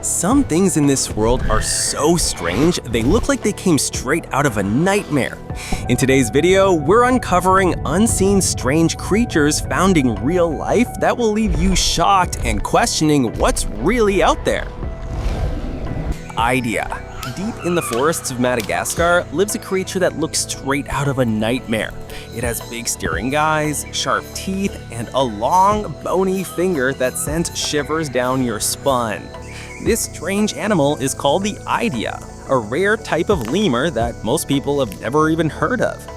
Some things in this world are so strange, they look like they came straight out of a nightmare. In today's video, we're uncovering unseen strange creatures found in real life that will leave you shocked and questioning what's really out there. Idea. Deep in the forests of Madagascar lives a creature that looks straight out of a nightmare. It has big staring eyes, sharp teeth, and a long, bony finger that sends shivers down your spine. This strange animal is called the idea, a rare type of lemur that most people have never even heard of.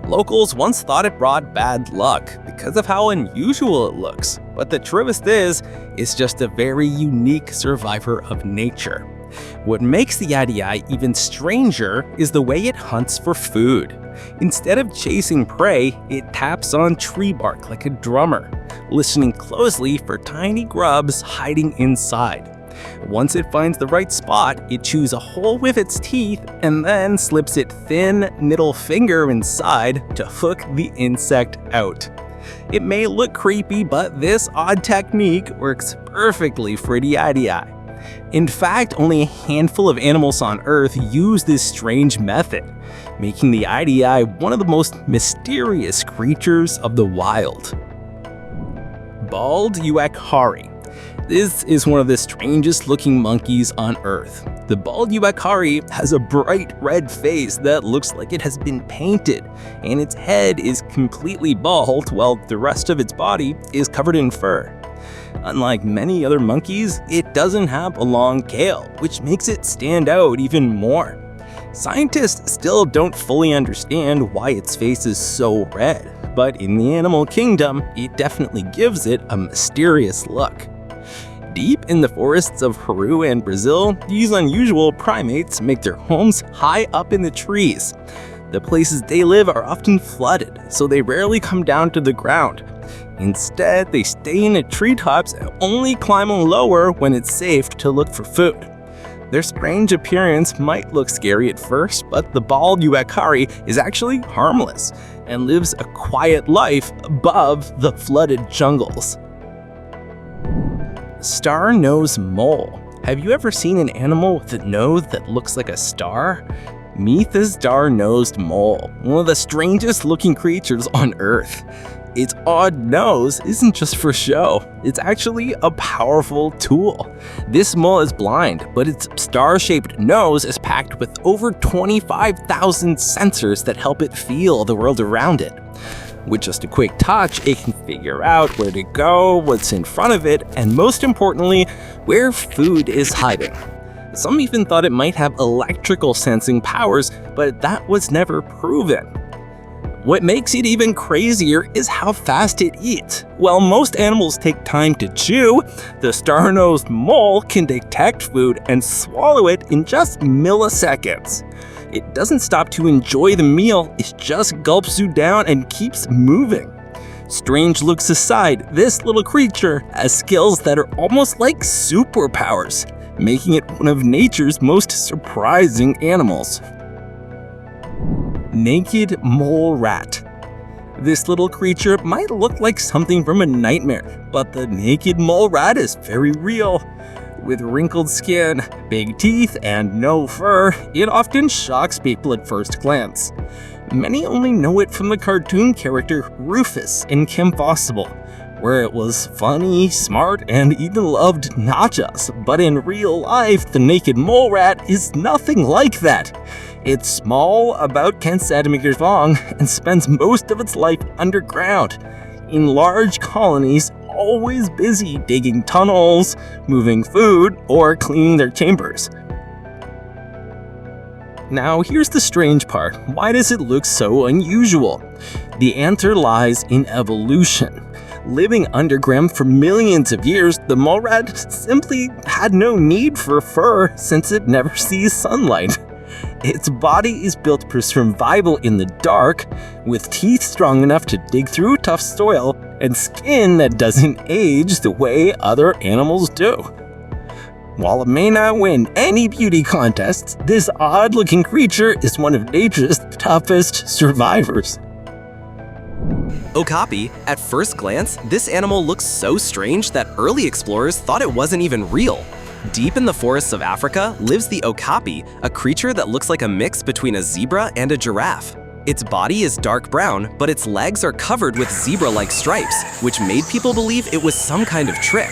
Locals once thought it brought bad luck because of how unusual it looks, but the truth is, it's just a very unique survivor of nature. What makes the idea even stranger is the way it hunts for food. Instead of chasing prey, it taps on tree bark like a drummer, listening closely for tiny grubs hiding inside. Once it finds the right spot, it chews a hole with its teeth and then slips its thin middle finger inside to hook the insect out. It may look creepy, but this odd technique works perfectly for the idea. In fact, only a handful of animals on Earth use this strange method, making the idea one of the most mysterious creatures of the wild. Bald uakari. This is one of the strangest looking monkeys on Earth. The bald uakari has a bright red face that looks like it has been painted, and its head is completely bald while the rest of its body is covered in fur. Unlike many other monkeys, it doesn't have a long tail, which makes it stand out even more. Scientists still don't fully understand why its face is so red, but in the animal kingdom, it definitely gives it a mysterious look. Deep in the forests of Peru and Brazil, these unusual primates make their homes high up in the trees. The places they live are often flooded, so they rarely come down to the ground. Instead, they stay in the treetops and only climb lower when it's safe to look for food. Their strange appearance might look scary at first, but the bald uakari is actually harmless and lives a quiet life above the flooded jungles. Star-nosed mole. Have you ever seen an animal with a nose that looks like a star? Meet the star-nosed mole, one of the strangest looking creatures on Earth. Its odd nose isn't just for show, it's actually a powerful tool. This mole is blind, but its star-shaped nose is packed with over 25,000 sensors that help it feel the world around it. With just a quick touch, it can figure out where to go, what's in front of it, and most importantly, where food is hiding. Some even thought it might have electrical sensing powers, but that was never proven. What makes it even crazier is how fast it eats. While most animals take time to chew, the star-nosed mole can detect food and swallow it in just milliseconds. It doesn't stop to enjoy the meal, it just gulps you down and keeps moving. Strange looks aside, this little creature has skills that are almost like superpowers, making it one of nature's most surprising animals. Naked mole rat. This little creature might look like something from a nightmare, but the naked mole rat is very real. With wrinkled skin, big teeth, and no fur, it often shocks people at first glance. Many only know it from the cartoon character Rufus in Kim Possible, where it was funny, smart, and even loved nachos. But in real life, the naked mole rat is nothing like that. It's small, about 10 centimeters long, and spends most of its life underground, in large colonies, always busy digging tunnels, moving food, or cleaning their chambers. Now here's the strange part. Why does it look so unusual? The answer lies in evolution. Living underground for millions of years, the mole rat simply had no need for fur since it never sees sunlight. Its body is built for survival in the dark, with teeth strong enough to dig through tough soil and skin that doesn't age the way other animals do. While it may not win any beauty contests, this odd-looking creature is one of nature's toughest survivors. Okapi. At first glance, this animal looks so strange that early explorers thought it wasn't even real. Deep in the forests of Africa lives the okapi, a creature that looks like a mix between a zebra and a giraffe. Its body is dark brown, but its legs are covered with zebra-like stripes, which made people believe it was some kind of trick.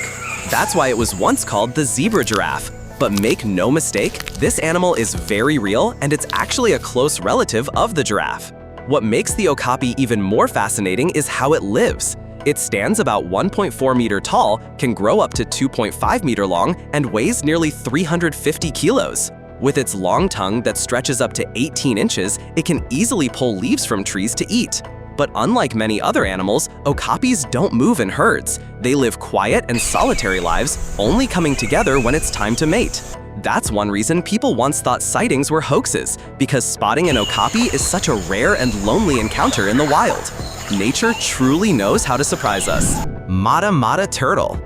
That's why it was once called the zebra giraffe. But make no mistake, this animal is very real and it's actually a close relative of the giraffe. What makes the okapi even more fascinating is how it lives. It stands about 1.4 meter tall, can grow up to 2.5 meter long, and weighs nearly 350 kilos. With its long tongue that stretches up to 18 inches, it can easily pull leaves from trees to eat. But unlike many other animals, okapis don't move in herds. They live quiet and solitary lives, only coming together when it's time to mate. That's one reason people once thought sightings were hoaxes, because spotting an okapi is such a rare and lonely encounter in the wild. Nature truly knows how to surprise us. Mata Mata turtle.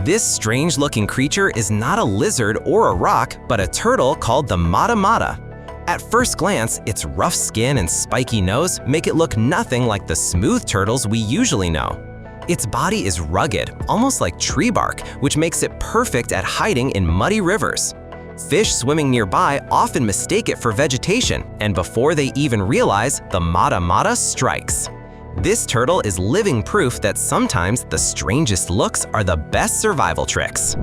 This strange-looking creature is not a lizard or a rock, but a turtle called the Mata Mata. At first glance, its rough skin and spiky nose make it look nothing like the smooth turtles we usually know. Its body is rugged, almost like tree bark, which makes it perfect at hiding in muddy rivers. Fish swimming nearby often mistake it for vegetation, and before they even realize, the Mata Mata strikes. This turtle is living proof that sometimes the strangest looks are the best survival tricks.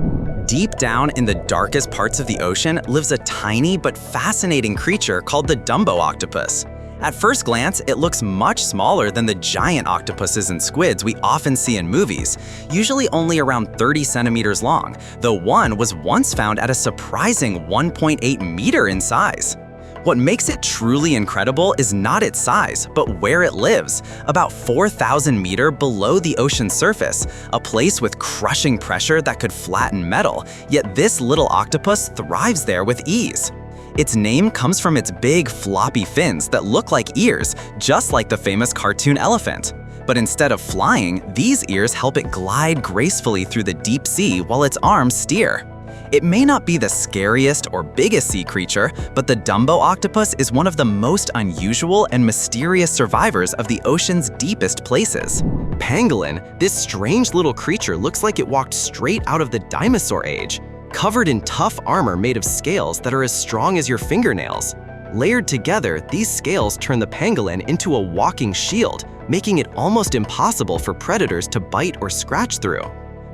Deep down in the darkest parts of the ocean lives a tiny but fascinating creature called the Dumbo octopus. At first glance, it looks much smaller than the giant octopuses and squids we often see in movies, usually only around 30 centimeters long, though one was once found at a surprising 1.8 meter in size. What makes it truly incredible is not its size, but where it lives, about 4,000 meters below the ocean's surface, a place with crushing pressure that could flatten metal, yet this little octopus thrives there with ease. Its name comes from its big, floppy fins that look like ears, just like the famous cartoon elephant. But instead of flying, these ears help it glide gracefully through the deep sea while its arms steer. It may not be the scariest or biggest sea creature, but the Dumbo octopus is one of the most unusual and mysterious survivors of the ocean's deepest places. Pangolin, this strange little creature looks like it walked straight out of the dinosaur age, covered in tough armor made of scales that are as strong as your fingernails. Layered together, these scales turn the pangolin into a walking shield, making it almost impossible for predators to bite or scratch through.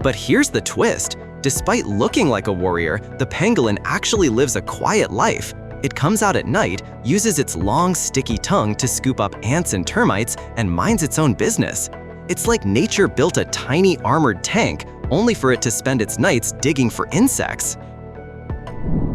But here's the twist. Despite looking like a warrior, the pangolin actually lives a quiet life. It comes out at night, uses its long, sticky tongue to scoop up ants and termites, and minds its own business. It's like nature built a tiny armored tank, only for it to spend its nights digging for insects.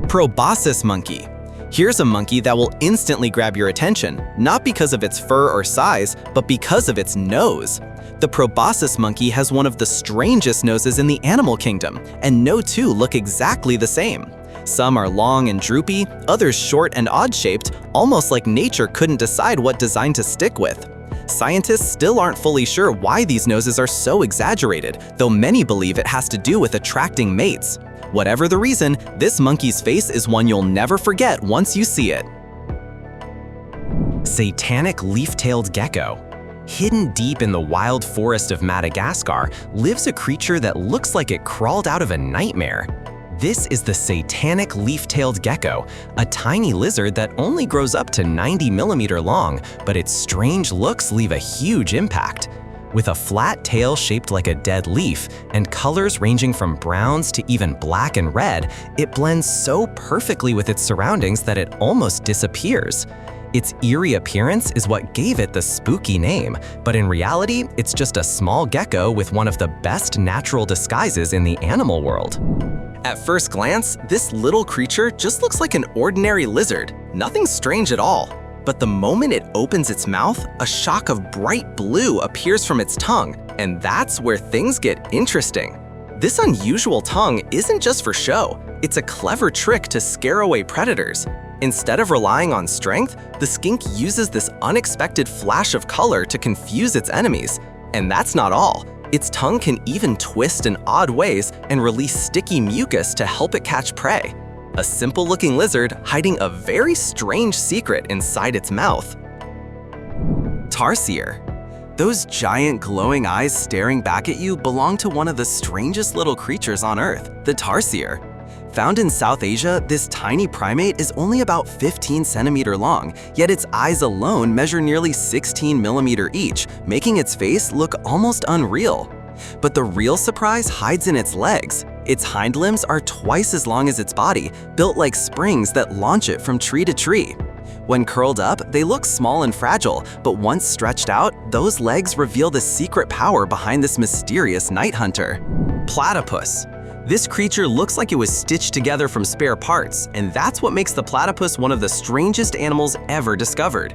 Proboscis monkey. Here's a monkey that will instantly grab your attention, not because of its fur or size, but because of its nose. The proboscis monkey has one of the strangest noses in the animal kingdom, and no two look exactly the same. Some are long and droopy, others short and odd-shaped, almost like nature couldn't decide what design to stick with. Scientists still aren't fully sure why these noses are so exaggerated, though many believe it has to do with attracting mates. Whatever the reason, this monkey's face is one you'll never forget once you see it. Satanic leaf-tailed gecko. Hidden deep in the wild forest of Madagascar lives a creature that looks like it crawled out of a nightmare. This is the satanic leaf-tailed gecko, a tiny lizard that only grows up to 90 millimeters long, but its strange looks leave a huge impact. With a flat tail shaped like a dead leaf and colors ranging from browns to even black and red, it blends so perfectly with its surroundings that it almost disappears. Its eerie appearance is what gave it the spooky name, but in reality, it's just a small gecko with one of the best natural disguises in the animal world. At first glance, this little creature just looks like an ordinary lizard, nothing strange at all. But the moment it opens its mouth, a shock of bright blue appears from its tongue, and that's where things get interesting. This unusual tongue isn't just for show, it's a clever trick to scare away predators. Instead of relying on strength, the skink uses this unexpected flash of color to confuse its enemies. And that's not all. Its tongue can even twist in odd ways and release sticky mucus to help it catch prey. A simple-looking lizard hiding a very strange secret inside its mouth. Tarsier. Those giant glowing eyes staring back at you belong to one of the strangest little creatures on Earth, the tarsier. Found in South Asia, this tiny primate is only about 15 centimeters long, yet its eyes alone measure nearly 16 millimeters each, making its face look almost unreal. But the real surprise hides in its legs. Its hind limbs are twice as long as its body, built like springs that launch it from tree to tree. When curled up, they look small and fragile, but once stretched out, those legs reveal the secret power behind this mysterious night hunter. Platypus. This creature looks like it was stitched together from spare parts, and that's what makes the platypus one of the strangest animals ever discovered.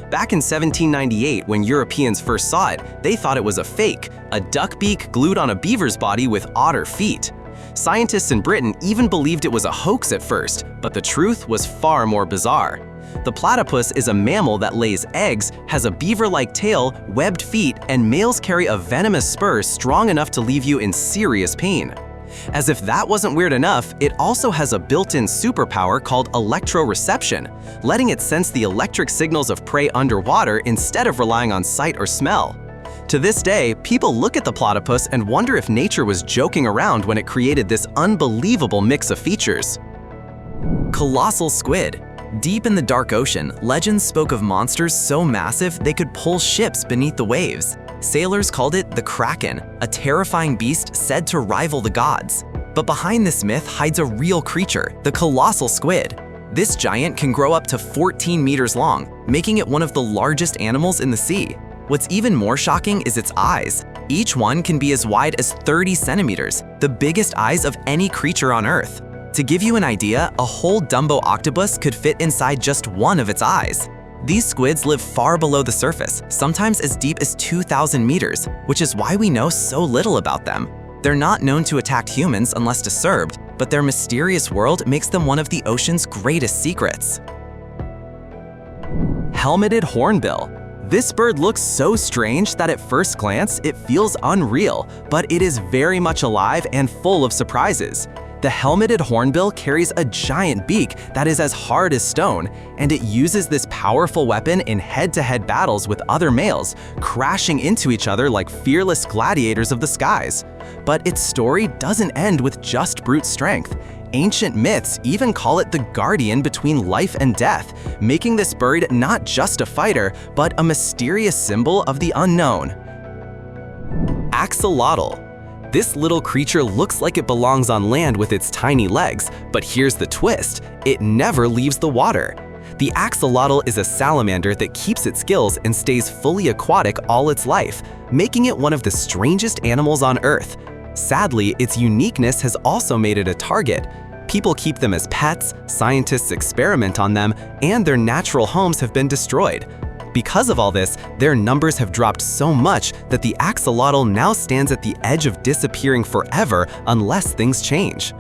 Back in 1798, when Europeans first saw it, they thought it was a fake, a duck beak glued on a beaver's body with otter feet. Scientists in Britain even believed it was a hoax at first, but the truth was far more bizarre. The platypus is a mammal that lays eggs, has a beaver-like tail, webbed feet, and males carry a venomous spur strong enough to leave you in serious pain. As if that wasn't weird enough, it also has a built-in superpower called electroreception, letting it sense the electric signals of prey underwater instead of relying on sight or smell. To this day, people look at the platypus and wonder if nature was joking around when it created this unbelievable mix of features. Colossal squid. Deep in the dark ocean, legends spoke of monsters so massive they could pull ships beneath the waves. Sailors called it the Kraken, a terrifying beast said to rival the gods. But behind this myth hides a real creature, the colossal squid. This giant can grow up to 14 meters long, making it one of the largest animals in the sea. What's even more shocking is its eyes. Each one can be as wide as 30 centimeters, the biggest eyes of any creature on Earth. To give you an idea, a whole Dumbo octopus could fit inside just one of its eyes. These squids live far below the surface, sometimes as deep as 2,000 meters, which is why we know so little about them. They're not known to attack humans unless disturbed, but their mysterious world makes them one of the ocean's greatest secrets. Helmeted hornbill. This bird looks so strange that at first glance it feels unreal, but it is very much alive and full of surprises. The helmeted hornbill carries a giant beak that is as hard as stone, and it uses this powerful weapon in head-to-head battles with other males, crashing into each other like fearless gladiators of the skies. But its story doesn't end with just brute strength. Ancient myths even call it the guardian between life and death, making this bird not just a fighter, but a mysterious symbol of the unknown. Axolotl. This little creature looks like it belongs on land with its tiny legs, but here's the twist: it never leaves the water. The axolotl is a salamander that keeps its gills and stays fully aquatic all its life, making it one of the strangest animals on Earth. Sadly, its uniqueness has also made it a target. People keep them as pets, scientists experiment on them, and their natural homes have been destroyed. Because of all this, their numbers have dropped so much that the axolotl now stands at the edge of disappearing forever unless things change.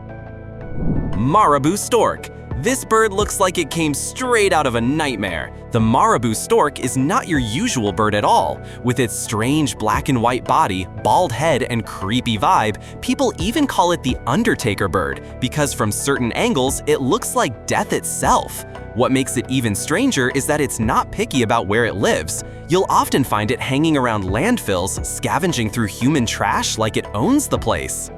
Marabou stork. This bird looks like it came straight out of a nightmare. The marabou stork is not your usual bird at all. With its strange black and white body, bald head, and creepy vibe, people even call it the Undertaker bird because from certain angles, it looks like death itself. What makes it even stranger is that it's not picky about where it lives. You'll often find it hanging around landfills, scavenging through human trash like it owns the place.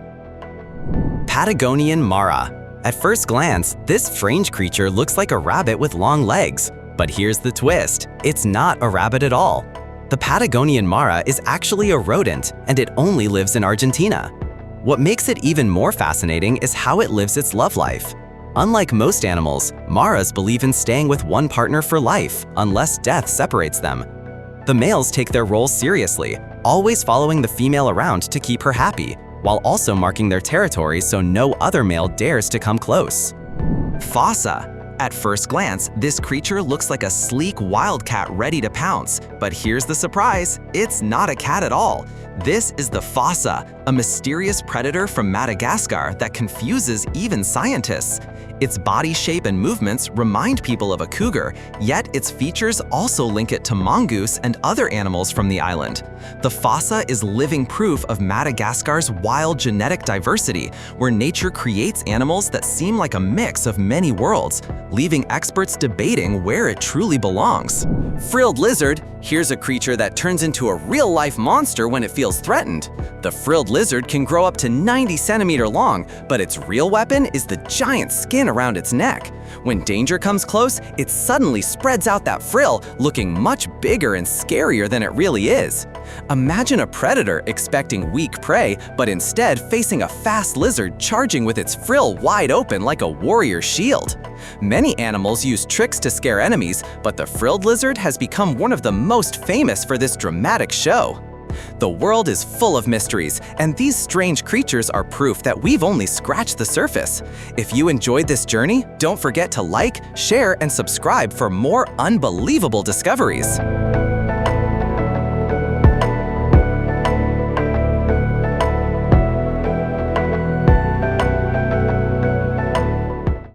Patagonian mara. At first glance, this strange creature looks like a rabbit with long legs. But here's the twist: it's not a rabbit at all. The Patagonian mara is actually a rodent, and it only lives in Argentina. What makes it even more fascinating is how it lives its love life. Unlike most animals, maras believe in staying with one partner for life, unless death separates them. The males take their roles seriously, always following the female around to keep her happy, while also marking their territory so no other male dares to come close. Fossa. At first glance, this creature looks like a sleek wildcat ready to pounce, but here's the surprise: it's not a cat at all. This is the fossa, a mysterious predator from Madagascar that confuses even scientists. Its body shape and movements remind people of a cougar, yet its features also link it to mongoose and other animals from the island. The fossa is living proof of Madagascar's wild genetic diversity, where nature creates animals that seem like a mix of many worlds, leaving experts debating where it truly belongs. Frilled lizard. Here's a creature that turns into a real-life monster when it feels threatened. The frilled lizard can grow up to 90 centimeters long, but its real weapon is the giant skin around its neck. When danger comes close, it suddenly spreads out that frill, looking much bigger and scarier than it really is. Imagine a predator expecting weak prey, but instead facing a fast lizard charging with its frill wide open like a warrior shield. Many animals use tricks to scare enemies, but the frilled lizard has become one of the most famous for this dramatic show. The world is full of mysteries, and these strange creatures are proof that we've only scratched the surface. If you enjoyed this journey, don't forget to like, share, and subscribe for more unbelievable discoveries.